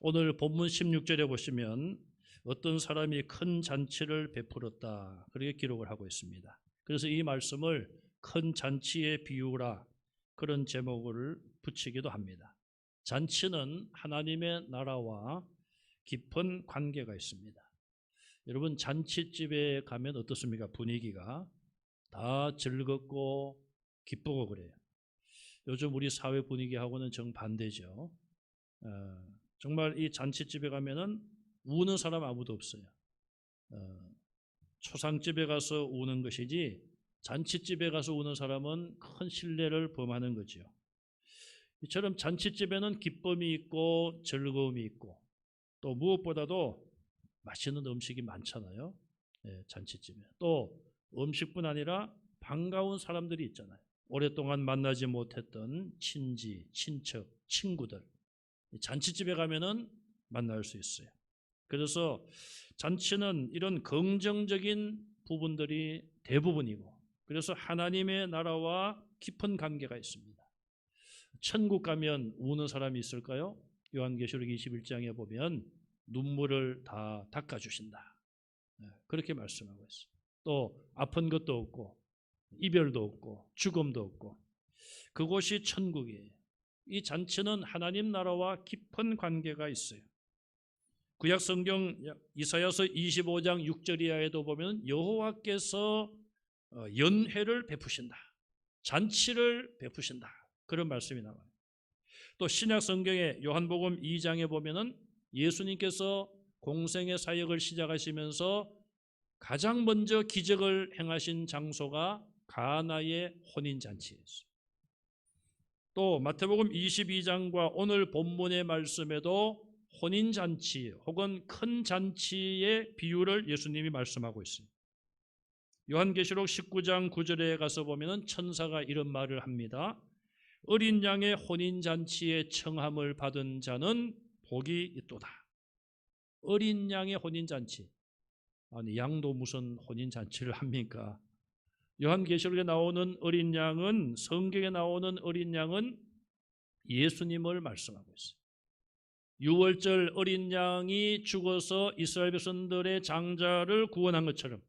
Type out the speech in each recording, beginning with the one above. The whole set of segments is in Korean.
오늘 본문 16절에 보시면 어떤 사람이 큰 잔치를 베풀었다, 그렇게 기록을 하고 있습니다. 그래서 이 말씀을 큰 잔치에 비유라, 그런 제목을 붙이기도 합니다. 잔치는 하나님의 나라와 깊은 관계가 있습니다. 여러분, 잔치집에 가면 어떻습니까? 분위기가 다 즐겁고 기쁘고 그래요. 요즘 우리 사회 분위기하고는 정반대죠. 정말 이 잔치집에 가면은 우는 사람 아무도 없어요. 초상집에 가서 우는 것이지 잔치집에 가서 우는 사람은 큰 신뢰를 범하는 거죠. 이처럼 잔치집에는 기쁨이 있고 즐거움이 있고 또 무엇보다도 맛있는 음식이 많잖아요. 잔치집에. 또 음식뿐 아니라 반가운 사람들이 있잖아요. 오랫동안 만나지 못했던 친지, 친척, 친구들. 잔치집에 가면은 만날 수 있어요. 그래서 잔치는 이런 긍정적인 부분들이 대부분이고, 그래서 하나님의 나라와 깊은 관계가 있습니다. 천국 가면 우는 사람이 있을까요? 요한계시록 21장에 보면 눈물을 다 닦아주신다, 그렇게 말씀하고 있어요. 또 아픈 것도 없고 이별도 없고 죽음도 없고, 그곳이 천국이에요. 이 잔치는 하나님 나라와 깊은 관계가 있어요. 구약 성경 이사야서 25장 6절 이하에도 보면 여호와께서 연회를 베푸신다, 잔치를 베푸신다, 그런 말씀이 나와요. 또 신약 성경의 요한복음 2장에 보면은 예수님께서 공생의 사역을 시작하시면서 가장 먼저 기적을 행하신 장소가 가나의 혼인잔치였어요. 또 마태복음 22장과 오늘 본문의 말씀에도 혼인잔치 혹은 큰 잔치의 비유를 예수님이 말씀하고 있습니다. 요한계시록 19장 9절에 가서 보면 천사가 이런 말을 합니다. 어린 양의 혼인잔치에 청함을 받은 자는 복이 있도다. 어린 양의 혼인잔치. 아니, 양도 무슨 혼인잔치를 합니까? 요한계시록에 나오는 어린 양은, 성경에 나오는 어린 양은 예수님을 말씀하고 있어요. 유월절 어린 양이 죽어서 이스라엘 백성들의 장자를 구원한 것처럼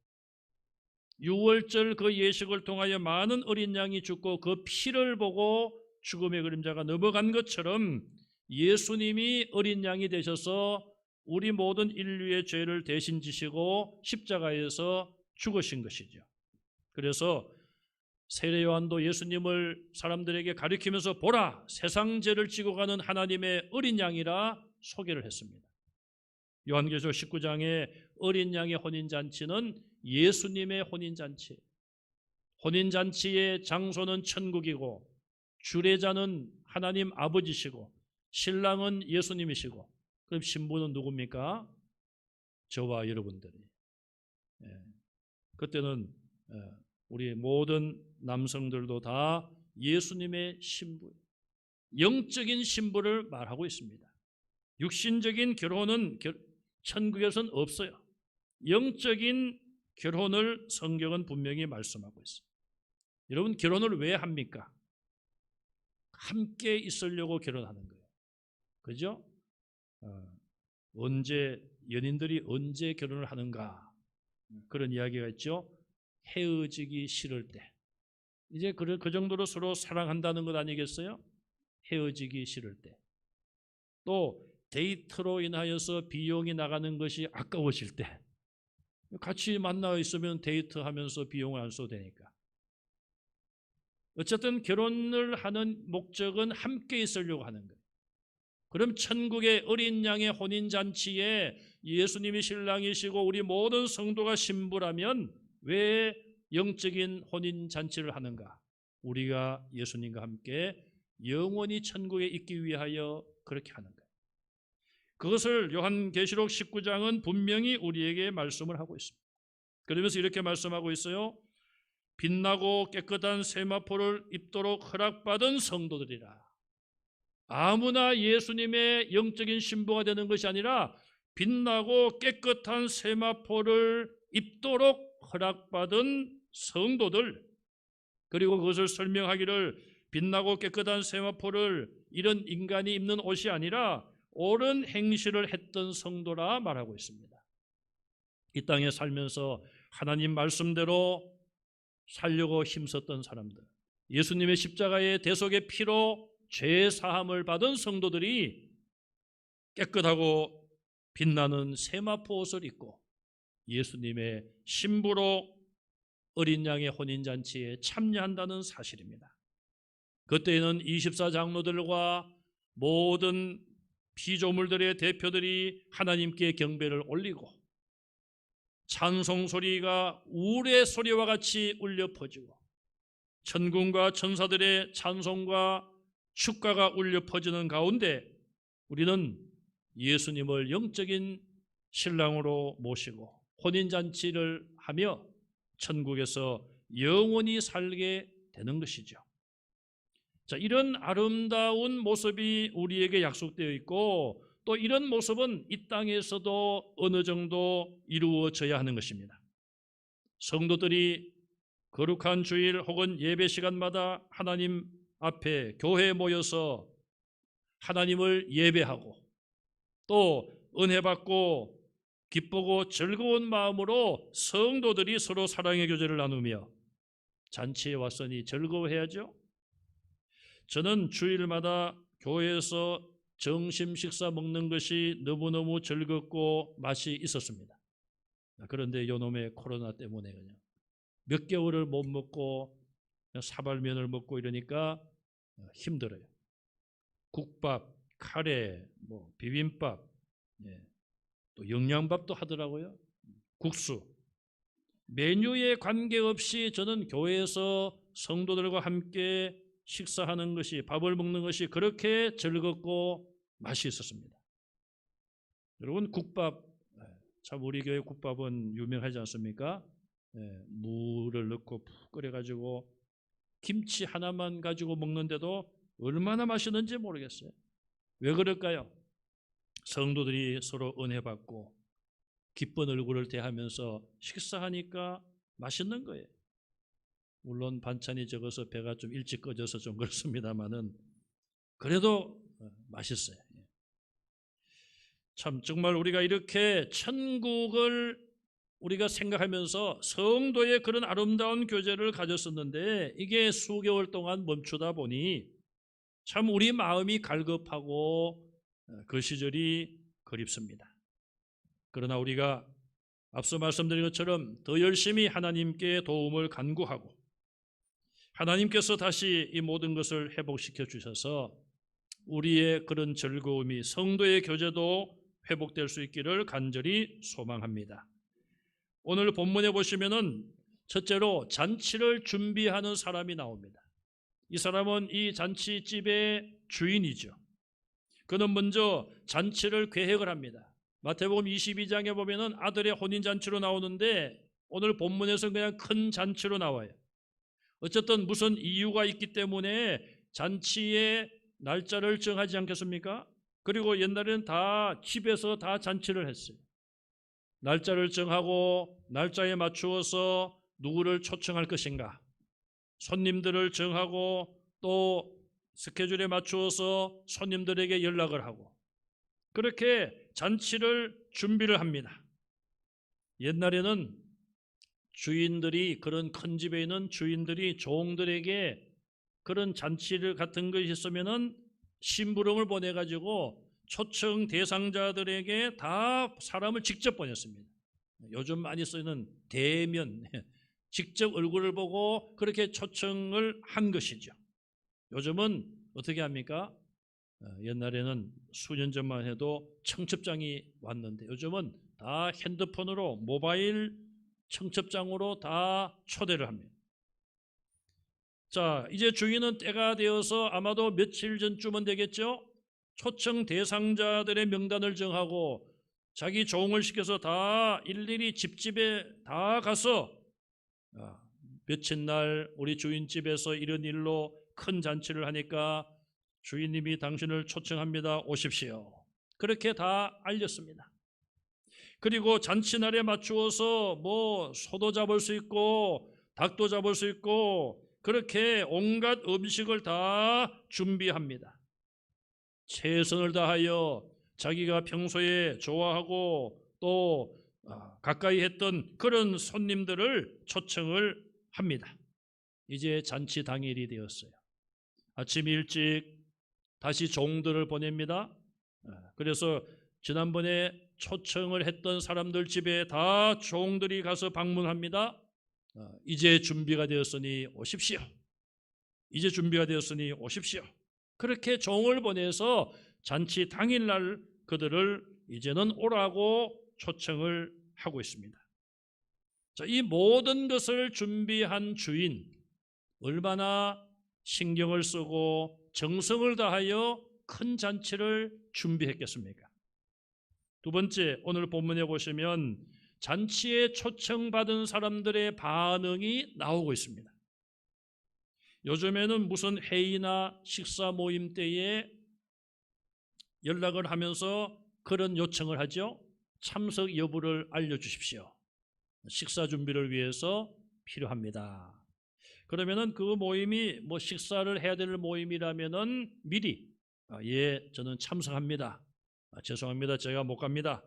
유월절 그 예식을 통하여 많은 어린 양이 죽고 그 피를 보고 죽음의 그림자가 넘어간 것처럼 예수님이 어린 양이 되셔서 우리 모든 인류의 죄를 대신 지시고 십자가에서 죽으신 것이죠. 그래서 세례 요한도 예수님을 사람들에게 가리키면서 보라, 세상 죄를 지고 가는 하나님의 어린 양이라 소개를 했습니다. 요한계시록 19장의 어린 양의 혼인잔치는 예수님의 혼인잔치. 혼인잔치의 장소는 천국이고 주례자는 하나님 아버지시고 신랑은 예수님이시고, 그럼 신부는 누굽니까? 저와 여러분들이. 그때는 우리 모든 남성들도 다 예수님의 신부, 영적인 신부를 말하고 있습니다. 육신적인 결혼은 천국에서는 없어요. 영적인 결혼을 성경은 분명히 말씀하고 있어요. 여러분, 결혼을 왜 합니까? 함께 있으려고 결혼하는 거예요. 그죠? 연인들이 언제 결혼을 하는가? 그런 이야기가 있죠. 헤어지기 싫을 때. 이제 그 정도로 서로 사랑한다는 것 아니겠어요? 헤어지기 싫을 때. 또 데이트로 인하여서 비용이 나가는 것이 아까워질 때. 같이 만나 있으면 데이트하면서 비용을 안 써도 되니까. 어쨌든 결혼을 하는 목적은 함께 있으려고 하는 거예요. 그럼 천국의 어린 양의 혼인잔치에 예수님이 신랑이시고 우리 모든 성도가 신부라면 왜 영적인 혼인잔치를 하는가? 우리가 예수님과 함께 영원히 천국에 있기 위하여 그렇게 하는 거예요. 그것을 요한계시록 19장은 분명히 우리에게 말씀을 하고 있습니다. 그러면서 이렇게 말씀하고 있어요. 빛나고 깨끗한 세마포를 입도록 허락받은 성도들이라. 아무나 예수님의 영적인 신부가 되는 것이 아니라 빛나고 깨끗한 세마포를 입도록 허락받은 성도들, 그리고 그것을 설명하기를 빛나고 깨끗한 세마포를 이런 인간이 입는 옷이 아니라 옳은 행실을 했던 성도라 말하고 있습니다. 이 땅에 살면서 하나님 말씀대로 살려고 힘썼던 사람들, 예수님의 십자가의 대속의 피로 죄 사함을 받은 성도들이 깨끗하고 빛나는 세마포 옷을 입고 예수님의 신부로 어린 양의 혼인잔치에 참여한다는 사실입니다. 그때에는 24장로들과 모든 피조물들의 대표들이 하나님께 경배를 올리고 찬송 소리가 우레 소리와 같이 울려 퍼지고 천군과 천사들의 찬송과 축가가 울려 퍼지는 가운데 우리는 예수님을 영적인 신랑으로 모시고 혼인잔치를 하며 천국에서 영원히 살게 되는 것이죠. 자, 이런 아름다운 모습이 우리에게 약속되어 있고 또 이런 모습은 이 땅에서도 어느 정도 이루어져야 하는 것입니다. 성도들이 거룩한 주일 혹은 예배 시간마다 하나님 앞에 교회에 모여서 하나님을 예배하고 또 은혜 받고 기쁘고 즐거운 마음으로 성도들이 서로 사랑의 교제를 나누며 잔치에 왔으니 즐거워해야죠. 저는 주일마다 교회에서 점심 식사 먹는 것이 너무너무 즐겁고 맛이 있었습니다. 그런데 요놈의 코로나 때문에 그냥 몇 개월을 못 먹고 사발면을 먹고 이러니까 힘들어요. 국밥, 카레, 비빔밥, 또 영양밥도 하더라고요. 국수. 메뉴에 관계없이 저는 교회에서 성도들과 함께 식사하는 것이, 밥을 먹는 것이 그렇게 즐겁고 맛이 있었습니다. 여러분, 국밥, 참 우리 교회 국밥은 유명하지 않습니까? 물을 넣고 푹 끓여가지고 김치 하나만 가지고 먹는데도 얼마나 맛있는지 모르겠어요. 왜 그럴까요? 성도들이 서로 은혜 받고 기쁜 얼굴을 대하면서 식사하니까 맛있는 거예요. 물론 반찬이 적어서 배가 좀 일찍 꺼져서 좀 그렇습니다만은 그래도 맛있어요. 참 정말 우리가 이렇게 천국을 우리가 생각하면서 성도의 그런 아름다운 교제를 가졌었는데 이게 수개월 동안 멈추다 보니 참 우리 마음이 갈급하고 그 시절이 그립습니다. 그러나 우리가 앞서 말씀드린 것처럼 더 열심히 하나님께 도움을 간구하고 하나님께서 다시 이 모든 것을 회복시켜 주셔서 우리의 그런 즐거움이 성도의 교제도 회복될 수 있기를 간절히 소망합니다. 오늘 본문에 보시면은 첫째로 잔치를 준비하는 사람이 나옵니다. 이 사람은 이 잔치집의 주인이죠. 그는 먼저 잔치를 계획을 합니다. 마태복음 22장에 보면은 아들의 혼인잔치로 나오는데 오늘 본문에서 그냥 큰 잔치로 나와요. 어쨌든 무슨 이유가 있기 때문에 잔치의 날짜를 정하지 않겠습니까? 그리고 옛날에는 다 집에서 다 잔치를 했어요. 날짜를 정하고 날짜에 맞추어서 누구를 초청할 것인가, 손님들을 정하고 또 스케줄에 맞추어서 손님들에게 연락을 하고 그렇게 잔치를 준비를 합니다. 옛날에는 주인들이, 그런 큰 집에 있는 주인들이 종들에게 그런 잔치를 같은 것이 있으면은 심부름을 보내가지고 초청 대상자들에게 다 사람을 직접 보냈습니다. 요즘 많이 쓰이는 대면, 직접 얼굴을 보고 그렇게 초청을 한 것이죠. 요즘은 어떻게 합니까? 옛날에는 수년 전만 해도 청첩장이 왔는데 요즘은 다 핸드폰으로 모바일 청첩장으로 다 초대를 합니다. 자, 이제 주인은 때가 되어서 아마도 며칠 전쯤은 되겠죠? 초청 대상자들의 명단을 정하고 자기 종을 시켜서 다 일일이 집집에 다 가서 며칠 날 우리 주인 집에서 이런 일로 큰 잔치를 하니까 주인님이 당신을 초청합니다. 오십시오. 그렇게 다 알렸습니다. 그리고 잔치날에 맞추어서 소도 잡을 수 있고 닭도 잡을 수 있고 그렇게 온갖 음식을 다 준비합니다. 최선을 다하여 자기가 평소에 좋아하고 또 가까이 했던 그런 손님들을 초청을 합니다. 이제 잔치 당일이 되었어요. 아침 일찍 다시 종들을 보냅니다. 그래서 지난번에 초청을 했던 사람들 집에 다 종들이 가서 방문합니다. 이제 준비가 되었으니 오십시오. 이제 준비가 되었으니 오십시오. 그렇게 종을 보내서 잔치 당일날 그들을 이제는 오라고 초청을 하고 있습니다. 자, 이 모든 것을 준비한 주인, 얼마나 신경을 쓰고 정성을 다하여 큰 잔치를 준비했겠습니까? 두 번째, 오늘 본문에 보시면 잔치에 초청받은 사람들의 반응이 나오고 있습니다. 요즘에는 무슨 회의나 식사 모임 때에 연락을 하면서 그런 요청을 하죠. 참석 여부를 알려주십시오. 식사 준비를 위해서 필요합니다. 그러면은 그 모임이 뭐 식사를 해야 될 모임이라면은 미리 예, 저는 참석합니다. 죄송합니다. 제가 못 갑니다.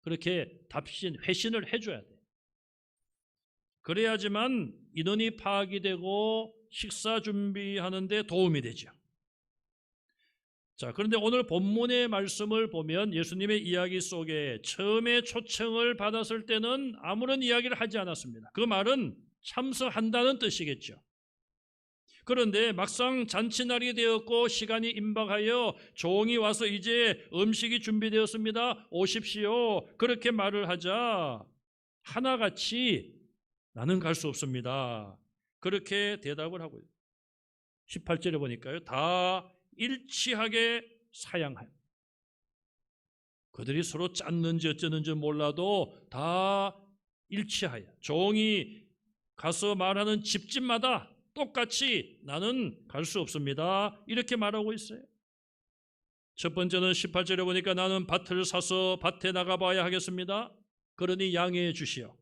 그렇게 회신을 해줘야 돼요. 그래야지만 인원이 파악이 되고 식사 준비하는 데 도움이 되죠. 자, 그런데 오늘 본문의 말씀을 보면 예수님의 이야기 속에 처음에 초청을 받았을 때는 아무런 이야기를 하지 않았습니다. 그 말은 참석한다는 뜻이겠죠. 그런데 막상 잔치날이 되었고 시간이 임박하여 종이 와서 이제 음식이 준비되었습니다. 오십시오. 그렇게 말을 하자 하나같이 나는 갈 수 없습니다. 그렇게 대답을 하고요. 18절에 보니까요. 다 일치하게 사양하여. 그들이 서로 짰는지 어쩌는지 몰라도 다 일치하여. 종이 가서 말하는 집집마다 똑같이 나는 갈 수 없습니다. 이렇게 말하고 있어요. 첫 번째는 18절에 보니까 나는 밭을 사서 밭에 나가봐야 하겠습니다. 그러니 양해해 주시오.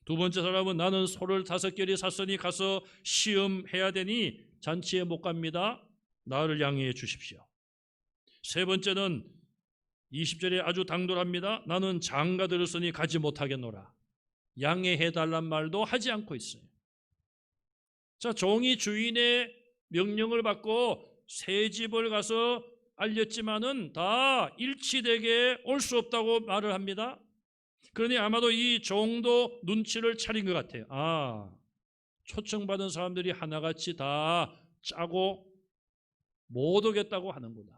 두 번째 사람은 나는 소를 5개리 샀으니 가서 시험해야 되니 잔치에 못 갑니다. 나를 양해해 주십시오. 세 번째는 20절에 아주 당돌합니다. 나는 장가 들었으니 가지 못하겠노라. 양해해 달란 말도 하지 않고 있어요. 자, 종이 주인의 명령을 받고 새 집을 가서 알렸지만은 다 일치되게 올 수 없다고 말을 합니다. 그러니 아마도 이 종도 눈치를 차린 것 같아요. 초청받은 사람들이 하나같이 다 짜고 못 오겠다고 하는구나.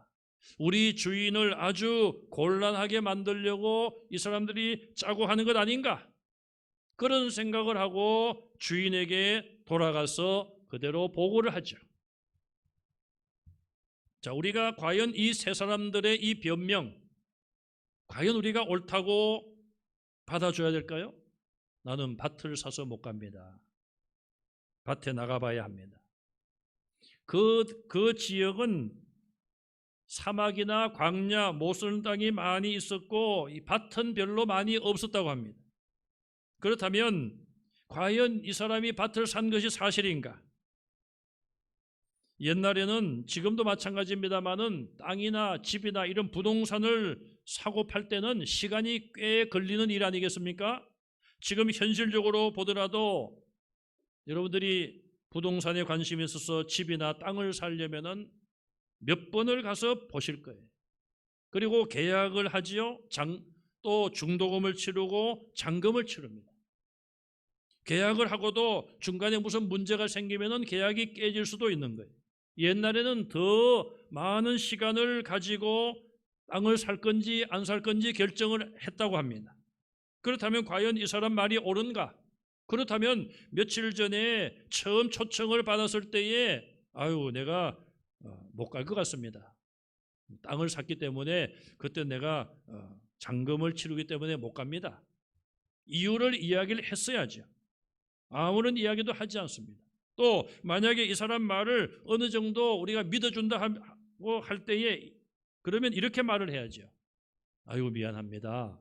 우리 주인을 아주 곤란하게 만들려고 이 사람들이 짜고 하는 것 아닌가? 그런 생각을 하고 주인에게 돌아가서 그대로 보고를 하죠. 자, 우리가 과연 이 세 사람들의 이 변명, 과연 우리가 옳다고 받아줘야 될까요? 나는 밭을 사서 못 갑니다. 밭에 나가봐야 합니다. 그 지역은 사막이나 광야, 못 쓰는 땅이 많이 있었고 이 밭은 별로 많이 없었다고 합니다. 그렇다면 과연 이 사람이 밭을 산 것이 사실인가? 옛날에는 지금도 마찬가지입니다만은 땅이나 집이나 이런 부동산을 사고 팔 때는 시간이 꽤 걸리는 일 아니겠습니까? 지금 현실적으로 보더라도 여러분들이 부동산에 관심이 있어서 집이나 땅을 사려면은 몇 번을 가서 보실 거예요. 그리고 계약을 하지요. 또 중도금을 치르고 잔금을 치릅니다. 계약을 하고도 중간에 무슨 문제가 생기면은 계약이 깨질 수도 있는 거예요. 옛날에는 더 많은 시간을 가지고 땅을 살 건지 안 살 건지 결정을 했다고 합니다. 그렇다면 과연 이 사람 말이 옳은가? 그렇다면 며칠 전에 처음 초청을 받았을 때에 내가 못 갈 것 같습니다. 땅을 샀기 때문에 그때 내가 잔금을 치르기 때문에 못 갑니다. 이유를 이야기를 했어야죠. 아무런 이야기도 하지 않습니다. 또 만약에 이 사람 말을 어느 정도 우리가 믿어준다고 할 때에 그러면 이렇게 말을 해야죠. 미안합니다.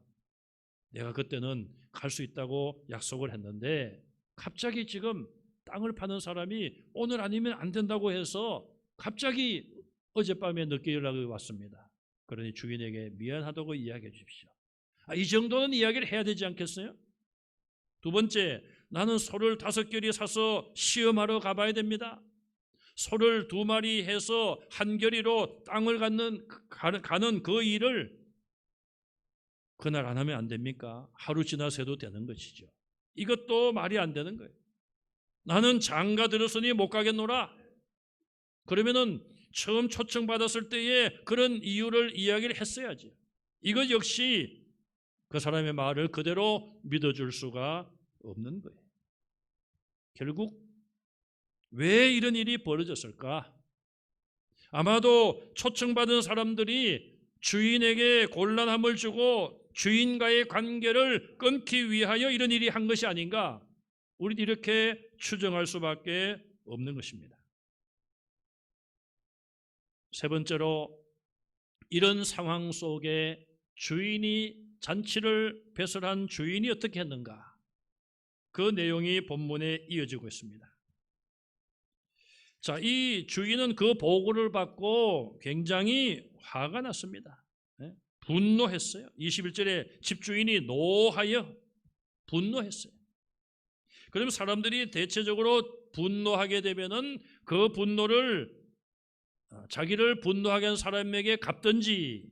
내가 그때는 갈 수 있다고 약속을 했는데 갑자기 지금 땅을 파는 사람이 오늘 아니면 안 된다고 해서 갑자기 어젯밤에 늦게 연락이 왔습니다. 그러니 주인에게 미안하다고 이야기해 주십시오. 이 정도는 이야기를 해야 되지 않겠어요? 두 번째, 나는 소를 5결이 사서 시험하러 가봐야 됩니다. 소를 2마리 해서 한 결이로 땅을 가는 그 일을 그날 안 하면 안 됩니까? 하루 지나서 해도 되는 것이죠. 이것도 말이 안 되는 거예요. 나는 장가 들었으니 못 가겠노라. 그러면은 처음 초청받았을 때에 그런 이유를 이야기를 했어야지. 이것 역시 그 사람의 말을 그대로 믿어줄 수가 없는 거예요. 결국 왜 이런 일이 벌어졌을까? 아마도 초청받은 사람들이 주인에게 곤란함을 주고 주인과의 관계를 끊기 위하여 이런 일이 한 것이 아닌가? 우리는 이렇게 추정할 수밖에 없는 것입니다. 세 번째로, 이런 상황 속에 잔치를 배설한 주인이 어떻게 했는가? 그 내용이 본문에 이어지고 있습니다. 자, 이 주인은 그 보고를 받고 굉장히 화가 났습니다. 분노했어요. 21절에 집주인이 노하여 분노했어요. 그러면 사람들이 대체적으로 분노하게 되면은 그 분노를 자기를 분노하게 한 사람에게 갚든지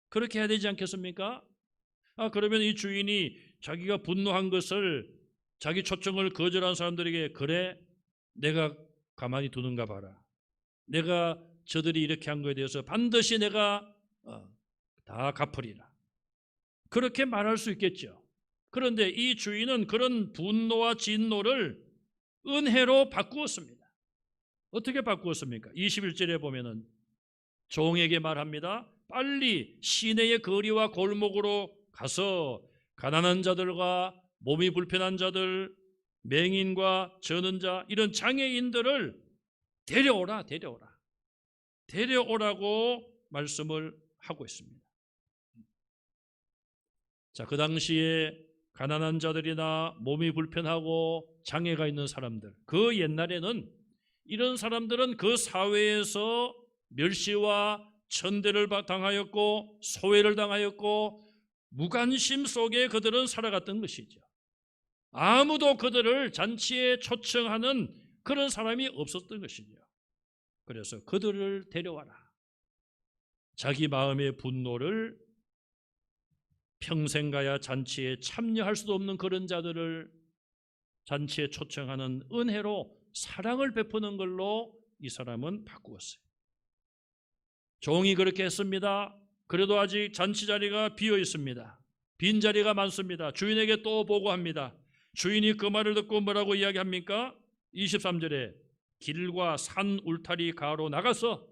그렇게 해야 되지 않겠습니까? 그러면 이 주인이 자기가 분노한 것을 자기 초청을 거절한 사람들에게, 그래, 내가 가만히 두는가 봐라. 내가 저들이 이렇게 한 것에 대해서 반드시 내가 다 갚으리라. 그렇게 말할 수 있겠죠. 그런데 이 주인은 그런 분노와 진노를 은혜로 바꾸었습니다. 어떻게 바꾸었습니까? 21절에 보면은 종에게 말합니다. 빨리 시내의 거리와 골목으로 가서 가난한 자들과 몸이 불편한 자들, 맹인과 저는 자, 이런 장애인들을 데려오라고 말씀을 하고 있습니다. 자, 그 당시에 가난한 자들이나 몸이 불편하고 장애가 있는 사람들, 그 옛날에는 이런 사람들은 그 사회에서 멸시와 천대를 당하였고 소외를 당하였고 무관심 속에 그들은 살아갔던 것이죠. 아무도 그들을 잔치에 초청하는 그런 사람이 없었던 것이죠. 그래서 그들을 데려와라. 자기 마음의 분노를, 평생 가야 잔치에 참여할 수도 없는 그런 자들을 잔치에 초청하는 은혜로 사랑을 베푸는 걸로 이 사람은 바꾸었어요. 종이 그렇게 했습니다. 그래도 아직 잔치 자리가 비어 있습니다. 빈 자리가 많습니다. 주인에게 또 보고합니다. 주인이 그 말을 듣고 뭐라고 이야기합니까? 23절에 길과 산 울타리 가로 나가서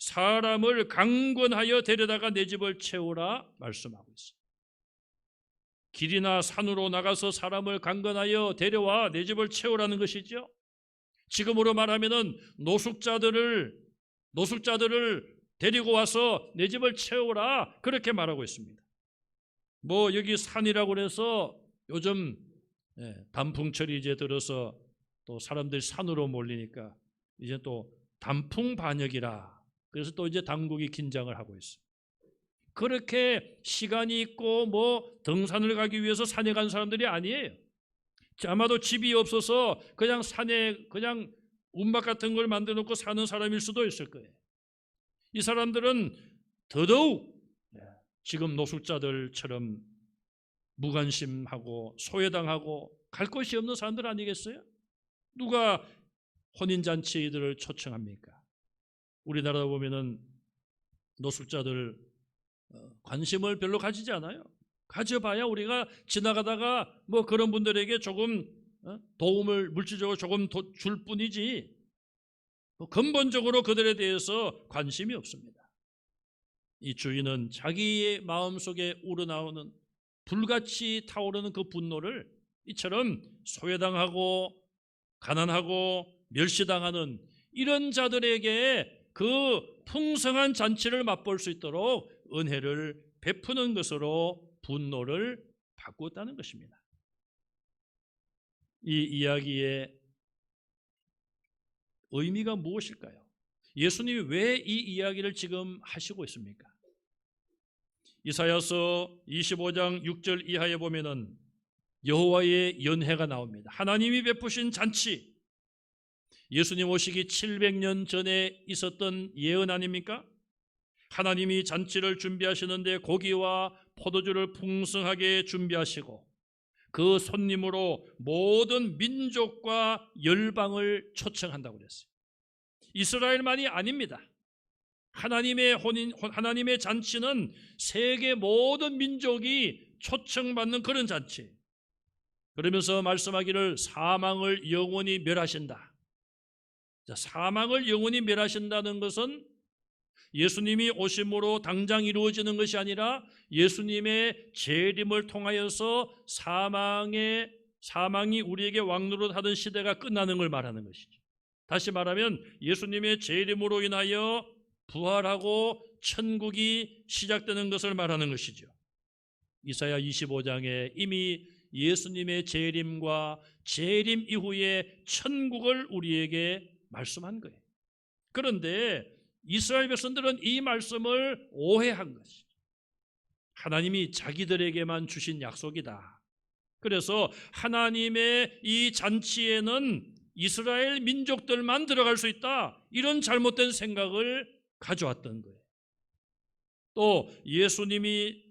사람을 강권하여 데려다가 내 집을 채우라 말씀하고 있어요. 길이나 산으로 나가서 사람을 강권하여 데려와 내 집을 채우라는 것이죠. 지금으로 말하면은 노숙자들을 데리고 와서 내 집을 채우라, 그렇게 말하고 있습니다. 여기 산이라고 그래서 요즘 단풍철이 이제 들어서 또 사람들이 산으로 몰리니까 이제 또 단풍 반역이라, 그래서 또 이제 당국이 긴장을 하고 있어요. 그렇게 시간이 있고 등산을 가기 위해서 산에 간 사람들이 아니에요. 아마도 집이 없어서 그냥 산에 그냥 움막 같은 걸 만들어 놓고 사는 사람일 수도 있을 거예요. 이 사람들은 더더욱 지금 노숙자들처럼 무관심하고 소외당하고 갈 곳이 없는 사람들 아니겠어요? 누가 혼인잔치에 이들을 초청합니까? 우리나라 보면은 노숙자들 관심을 별로 가지지 않아요. 가져봐야 우리가 지나가다가 그런 분들에게 조금 도움을 물질적으로 조금 줄 뿐이지 근본적으로 그들에 대해서 관심이 없습니다. 이 주인은 자기의 마음속에 우러나오는 불같이 타오르는 그 분노를 이처럼 소외당하고 가난하고 멸시당하는 이런 자들에게 그 풍성한 잔치를 맛볼 수 있도록 은혜를 베푸는 것으로 분노를 바꾸었다는 것입니다. 이 이야기의 의미가 무엇일까요? 예수님이 왜 이 이야기를 지금 하시고 있습니까? 이사야서 25장 6절 이하에 보면은 여호와의 연회가 나옵니다. 하나님이 베푸신 잔치, 예수님 오시기 700년 전에 있었던 예언 아닙니까? 하나님이 잔치를 준비하시는데 고기와 포도주를 풍성하게 준비하시고 그 손님으로 모든 민족과 열방을 초청한다고 그랬어요. 이스라엘만이 아닙니다. 하나님의 잔치는 세계 모든 민족이 초청받는 그런 잔치. 그러면서 말씀하기를 사망을 영원히 멸하신다. 사망을 영원히 멸하신다는 것은 예수님이 오심으로 당장 이루어지는 것이 아니라 예수님의 재림을 통하여서 사망이 우리에게 왕노릇하던 시대가 끝나는 걸 말하는 것이죠. 다시 말하면 예수님의 재림으로 인하여 부활하고 천국이 시작되는 것을 말하는 것이죠. 이사야 25장에 이미 예수님의 재림과 재림 이후의 천국을 우리에게 말씀한 거예요. 그런데 이스라엘 백성들은 이 말씀을 오해한 것이죠. 하나님이 자기들에게만 주신 약속이다. 그래서 하나님의 이 잔치에는 이스라엘 민족들만 들어갈 수 있다. 이런 잘못된 생각을 가져왔던 거예요. 또 예수님이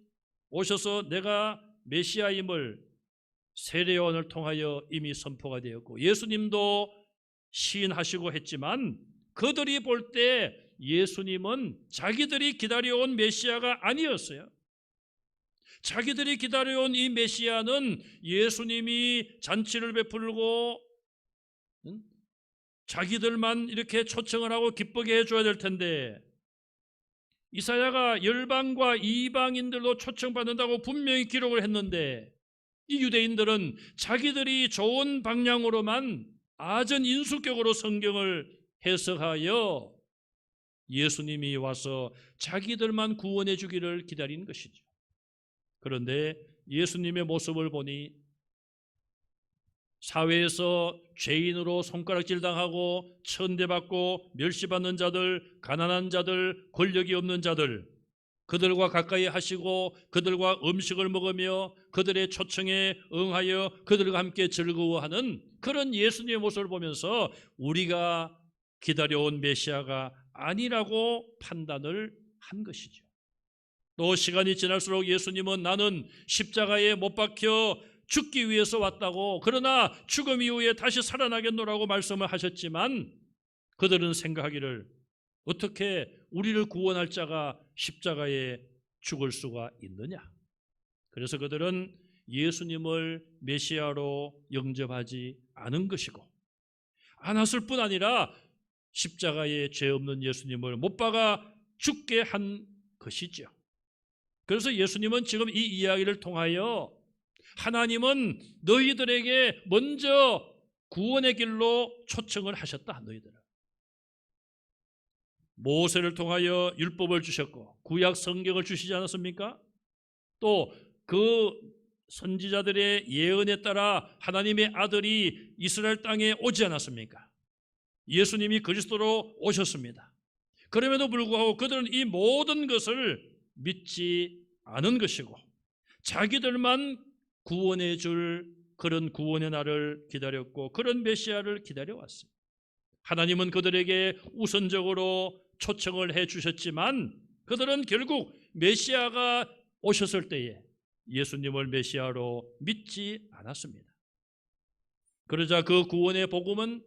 오셔서 내가 메시아임을 세례요한을 통하여 이미 선포가 되었고 예수님도 시인하시고 했지만 그들이 볼 때 예수님은 자기들이 기다려온 메시아가 아니었어요. 자기들이 기다려온 이 메시아는 예수님이 잔치를 베풀고 자기들만 이렇게 초청을 하고 기쁘게 해줘야 될 텐데 이사야가 열방과 이방인들도 초청받는다고 분명히 기록을 했는데 이 유대인들은 자기들이 좋은 방향으로만 아전 인수격으로 성경을 해석하여 예수님이 와서 자기들만 구원해 주기를 기다린 것이죠. 그런데 예수님의 모습을 보니 사회에서 죄인으로 손가락질 당하고 천대받고 멸시받는 자들, 가난한 자들, 권력이 없는 자들, 그들과 가까이 하시고 그들과 음식을 먹으며 그들의 초청에 응하여 그들과 함께 즐거워하는 그런 예수님의 모습을 보면서 우리가 기다려온 메시아가 아니라고 판단을 한 것이죠. 또 시간이 지날수록 예수님은 나는 십자가에 못 박혀 죽기 위해서 왔다고, 그러나 죽음 이후에 다시 살아나겠노라고 말씀을 하셨지만 그들은 생각하기를 어떻게 우리를 구원할 자가 십자가에 죽을 수가 있느냐. 그래서 그들은 예수님을 메시아로 영접하지 않은 것이고 않았을 뿐 아니라 십자가에 죄 없는 예수님을 못 박아 죽게 한 것이죠. 그래서 예수님은 지금 이 이야기를 통하여 하나님은 너희들에게 먼저 구원의 길로 초청을 하셨다. 너희들은 모세를 통하여 율법을 주셨고 구약 성경을 주시지 않았습니까? 또 그 선지자들의 예언에 따라 하나님의 아들이 이스라엘 땅에 오지 않았습니까? 예수님이 그리스도로 오셨습니다. 그럼에도 불구하고 그들은 이 모든 것을 믿지 않은 것이고 자기들만 구원해 줄 그런 구원의 날을 기다렸고 그런 메시아를 기다려왔어요. 하나님은 그들에게 우선적으로 초청을 해 주셨지만 그들은 결국 메시아가 오셨을 때에 예수님을 메시아로 믿지 않았습니다. 그러자 그 구원의 복음은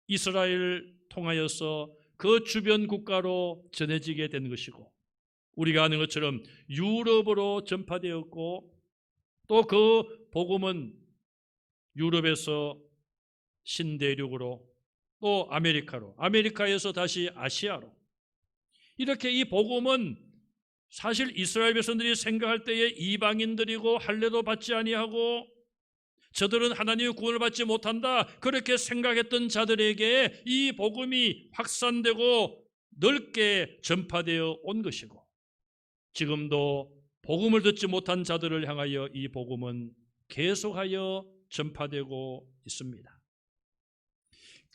이스라엘 통하여서 그 주변 국가로 전해지게 된 것이고 우리가 아는 것처럼 유럽으로 전파되었고 또 그 복음은 유럽에서 신대륙으로 또 아메리카로, 아메리카에서 다시 아시아로 이렇게 이 복음은 사실 이스라엘 백성들이 생각할 때에 이방인들이고 할례도 받지 아니하고 저들은 하나님의 구원을 받지 못한다 그렇게 생각했던 자들에게 이 복음이 확산되고 넓게 전파되어 온 것이고 지금도 복음을 듣지 못한 자들을 향하여 이 복음은 계속하여 전파되고 있습니다.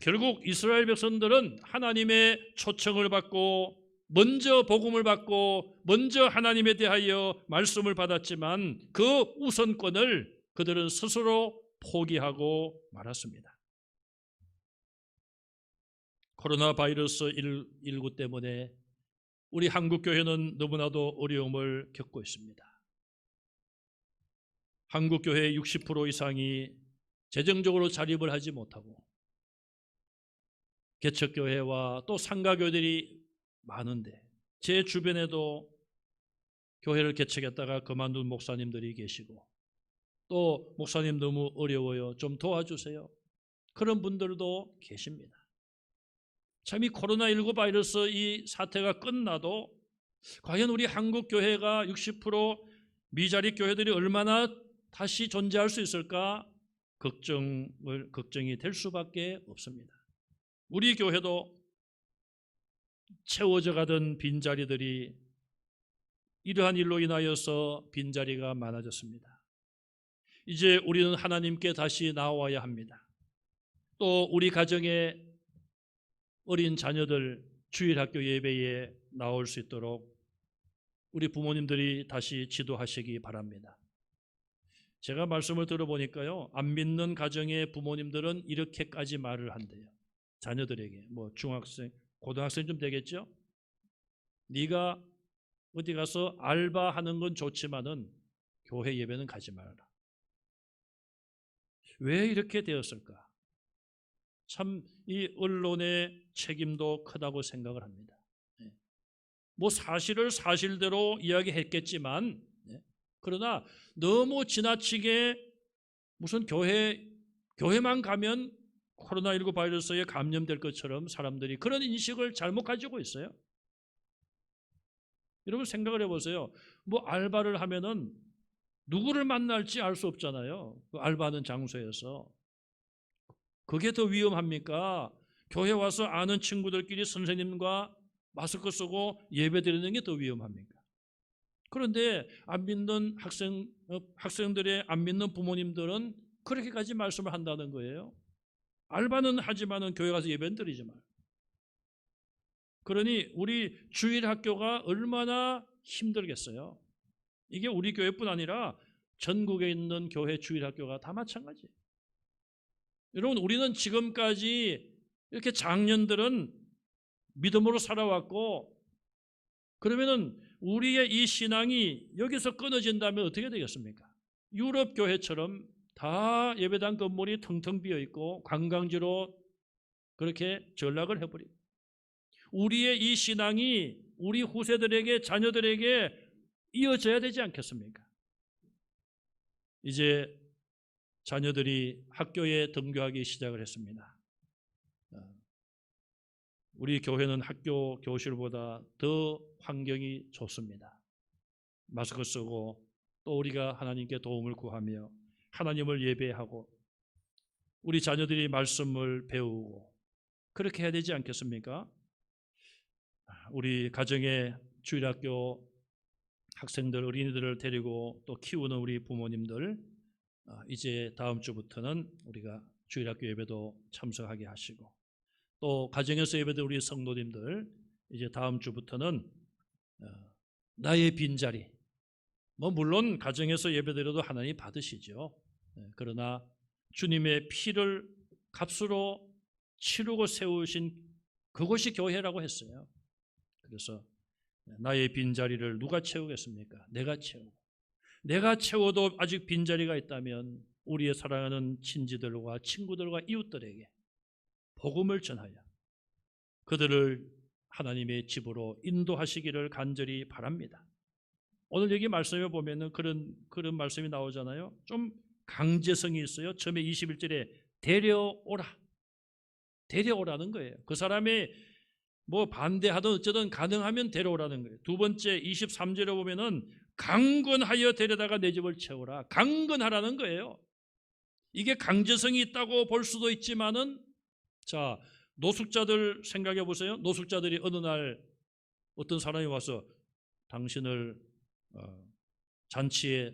결국 이스라엘 백성들은 하나님의 초청을 받고 먼저 복음을 받고 먼저 하나님에 대하여 말씀을 받았지만 그 우선권을 그들은 스스로 포기하고 말았습니다. 코로나 바이러스 19 때문에 우리 한국교회는 너무나도 어려움을 겪고 있습니다. 한국교회의 60% 이상이 재정적으로 자립을 하지 못하고 개척교회와 또 상가교회들이 많은데 제 주변에도 교회를 개척했다가 그만둔 목사님들이 계시고 또 목사님 너무 어려워요. 좀 도와주세요. 그런 분들도 계십니다. 참 이 코로나19 바이러스 이 사태가 끝나도 과연 우리 한국교회가 60% 미자립 교회들이 얼마나 다시 존재할 수 있을까 걱정이 될 수밖에 없습니다. 우리 교회도 채워져 가던 빈자리들이 이러한 일로 인하여서 빈자리가 많아졌습니다. 이제 우리는 하나님께 다시 나와야 합니다. 또 우리 가정의 어린 자녀들 주일학교 예배에 나올 수 있도록 우리 부모님들이 다시 지도하시기 바랍니다. 제가 말씀을 들어보니까요, 안 믿는 가정의 부모님들은 이렇게까지 말을 한대요. 자녀들에게 중학생, 고등학생쯤 되겠죠? 네가 어디 가서 알바하는 건 좋지만은 교회 예배는 가지 말아라. 왜 이렇게 되었을까? 참 이 언론의 책임도 크다고 생각을 합니다. 사실을 사실대로 이야기했겠지만 그러나 너무 지나치게 무슨 교회만 가면 코로나19 바이러스에 감염될 것처럼 사람들이 그런 인식을 잘못 가지고 있어요. 여러분 생각을 해보세요. 알바를 하면은 누구를 만날지 알 수 없잖아요. 그 알바하는 장소에서. 그게 더 위험합니까? 교회 와서 아는 친구들끼리 선생님과 마스크 쓰고 예배 드리는 게 더 위험합니까? 그런데 안 믿는 학생들의 안 믿는 부모님들은 그렇게까지 말씀을 한다는 거예요. 알바는 하지만은 교회 가서 예배는 드리지 말. 그러니 우리 주일학교가 얼마나 힘들겠어요. 이게 우리 교회뿐 아니라 전국에 있는 교회 주일학교가 다 마찬가지예요. 여러분 우리는 지금까지 이렇게 장년들은 믿음으로 살아왔고 그러면은 우리의 이 신앙이 여기서 끊어진다면 어떻게 되겠습니까? 유럽 교회처럼 다 예배당 건물이 텅텅 비어 있고 관광지로 그렇게 전락을 해버리고 우리의 이 신앙이 우리 후세들에게 자녀들에게 이어져야 되지 않겠습니까? 이제 자녀들이 학교에 등교하기 시작을 했습니다. 우리 교회는 학교 교실보다 더 환경이 좋습니다. 마스크 쓰고 또 우리가 하나님께 도움을 구하며 하나님을 예배하고 우리 자녀들이 말씀을 배우고 그렇게 해야 되지 않겠습니까? 우리 가정의 주일학교 학생들, 어린이들을 데리고 또 키우는 우리 부모님들 이제 다음 주부터는 우리가 주일학교 예배도 참석하게 하시고 또 가정에서 예배드리는 우리 성도님들 이제 다음 주부터는 나의 빈자리 물론 가정에서 예배드려도 하나님 받으시죠. 그러나 주님의 피를 값으로 치르고 세우신 그것이 교회라고 했어요. 그래서 나의 빈자리를 누가 채우겠습니까? 내가 채우고 내가 채워도 아직 빈자리가 있다면 우리의 사랑하는 친지들과 친구들과 이웃들에게 복음을 전하여 그들을 하나님의 집으로 인도하시기를 간절히 바랍니다. 오늘 여기 말씀에 보면은 그런 말씀이 나오잖아요. 좀 강제성이 있어요. 처음에 21절에 데려오라는 거예요. 그 사람이 반대하든 어쩌든 가능하면 데려오라는 거예요. 두 번째 23절에 보면은 강건하여 데려다가 내 집을 채우라. 강건하라는 거예요. 이게 강제성이 있다고 볼 수도 있지만은 자, 노숙자들 생각해 보세요. 노숙자들이 어느 날 어떤 사람이 와서 당신을 잔치에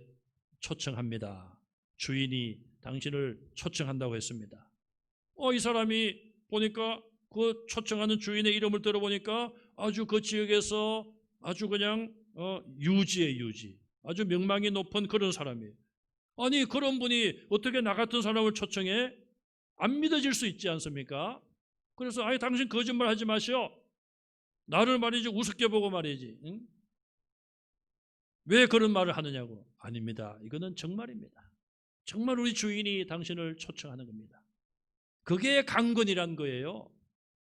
초청합니다. 주인이 당신을 초청한다고 했습니다. 이 사람이 보니까 그 초청하는 주인의 이름을 들어보니까 아주 그 지역에서 아주 그냥 유지의 유지, 아주 명망이 높은 그런 사람이에요. 아니 그런 분이 어떻게 나 같은 사람을 초청해? 안 믿어질 수 있지 않습니까? 그래서 아니 당신 거짓말 하지 마시오. 나를 말이지 우습게 보고 말이지. 응? 왜 그런 말을 하느냐고. 아닙니다. 이거는 정말입니다. 정말 우리 주인이 당신을 초청하는 겁니다. 그게 강건이란 거예요.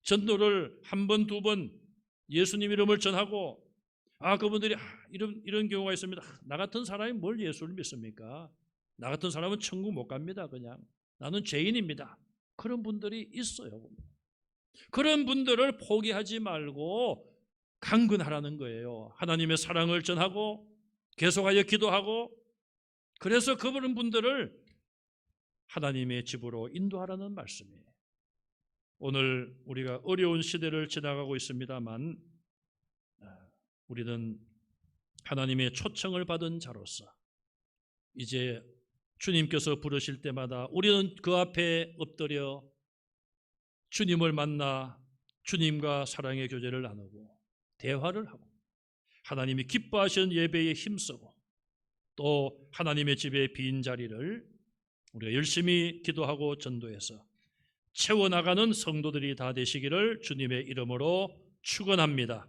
전도를 한 번, 두 번 예수님 이름을 전하고 그분들이 이런 경우가 있습니다. 나 같은 사람이 뭘 예수를 믿습니까? 나 같은 사람은 천국 못 갑니다. 그냥 나는 죄인입니다. 그런 분들이 있어요. 그런 분들을 포기하지 말고 강건하라는 거예요. 하나님의 사랑을 전하고 계속하여 기도하고 그래서 그런 분들을 하나님의 집으로 인도하라는 말씀이에요. 오늘 우리가 어려운 시대를 지나가고 있습니다만 우리는 하나님의 초청을 받은 자로서 이제 주님께서 부르실 때마다 우리는 그 앞에 엎드려 주님을 만나 주님과 사랑의 교제를 나누고 대화를 하고 하나님이 기뻐하시는 예배에 힘쓰고 또 하나님의 집의 빈 자리를 우리가 열심히 기도하고 전도해서 채워나가는 성도들이 다 되시기를 주님의 이름으로 축원합니다.